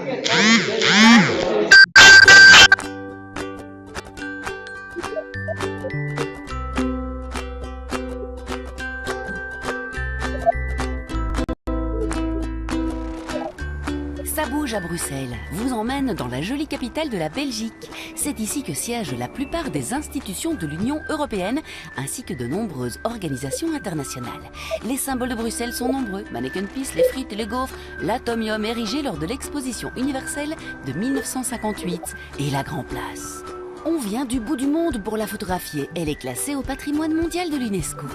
Ça bouge à Bruxelles, vous emmène dans la jolie capitale de la Belgique. C'est ici que siègent la plupart des institutions de l'Union européenne, ainsi que de nombreuses organisations internationales. Les symboles de Bruxelles sont nombreux, Manneken Pis, les frites et les gaufres, l'atomium érigé lors de l'exposition universelle de 1958 et la Grand Place. On vient du bout du monde pour la photographier, elle est classée au patrimoine mondial de l'UNESCO.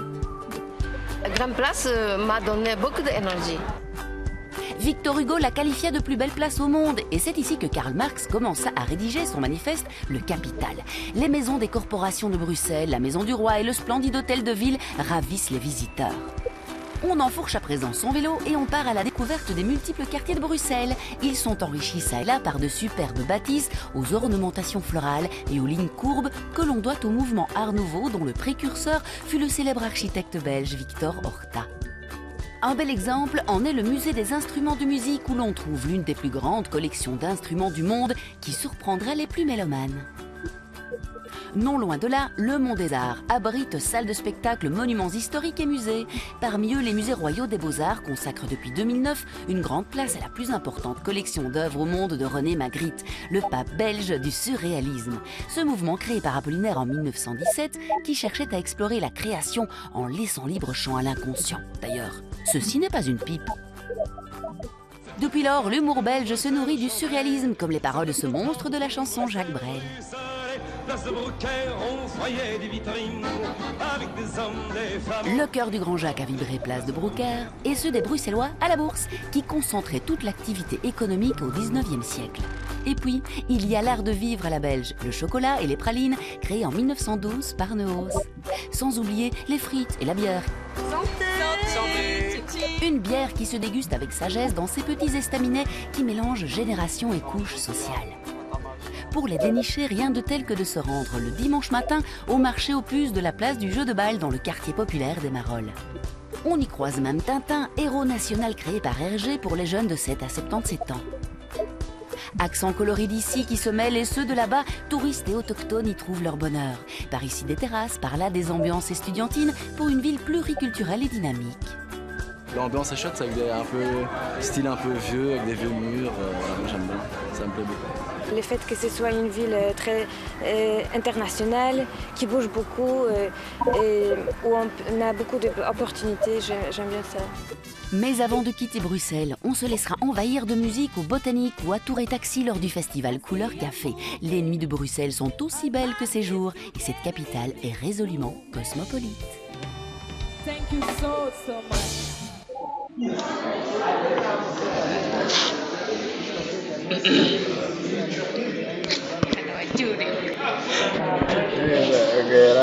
La Grande Place m'a donné beaucoup d'énergie. Victor Hugo la qualifiait de plus belle place au monde et c'est ici que Karl Marx commença à rédiger son manifeste Le Capital. Les maisons des corporations de Bruxelles, la Maison du Roi et le splendide hôtel de ville ravissent les visiteurs. On enfourche à présent son vélo et on part à la découverte des multiples quartiers de Bruxelles. Ils sont enrichis ça et là par de superbes bâtisses, aux ornementations florales et aux lignes courbes que l'on doit au mouvement Art Nouveau dont le précurseur fut le célèbre architecte belge Victor Horta. Un bel exemple en est le musée des instruments de musique où l'on trouve l'une des plus grandes collections d'instruments du monde qui surprendrait les plus mélomanes. Non loin de là, le Mont des Arts abrite salles de spectacle, monuments historiques et musées. Parmi eux, les musées royaux des Beaux-Arts consacrent depuis 2009 une grande place à la plus importante collection d'œuvres au monde de René Magritte, le pape belge du surréalisme. Ce mouvement créé par Apollinaire en 1917 qui cherchait à explorer la création en laissant libre champ à l'inconscient. D'ailleurs, ceci n'est pas une pipe. Depuis lors, l'humour belge se nourrit du surréalisme comme les paroles de ce monstre de la chanson Jacques Brel. Le cœur du Grand Jacques a vibré place de Brouckère et ceux des Bruxellois à la Bourse qui concentraient toute l'activité économique au 19e siècle. Et puis, il y a l'art de vivre à la belge, le chocolat et les pralines créés en 1912 par Neuhaus. Sans oublier les frites et la bière. Une bière qui se déguste avec sagesse dans ces petits estaminets qui mélangent génération et couches sociales. Pour les dénicher, rien de tel que de se rendre le dimanche matin au marché aux puces de la place du Jeu de Balle dans le quartier populaire des Marolles. On y croise même Tintin, héros national créé par Hergé pour les jeunes de 7 à 77 ans. Accents colorés d'ici qui se mêlent et ceux de là-bas, touristes et autochtones y trouvent leur bonheur. Par ici des terrasses, par là des ambiances estudiantines pour une ville pluriculturelle et dynamique. L'ambiance est chouette, c'est avec style un peu vieux, avec des vieux murs, moi j'aime bien, ça me plaît beaucoup. Le fait que ce soit une ville très internationale, qui bouge beaucoup, et où on a beaucoup d'opportunités, j'aime bien ça. Mais avant de quitter Bruxelles, on se laissera envahir de musique au Botanique ou à Tour et Taxi lors du festival Couleur Café. Les nuits de Bruxelles sont aussi belles que ces jours et cette capitale est résolument cosmopolite. Thank you so much. How do I do it?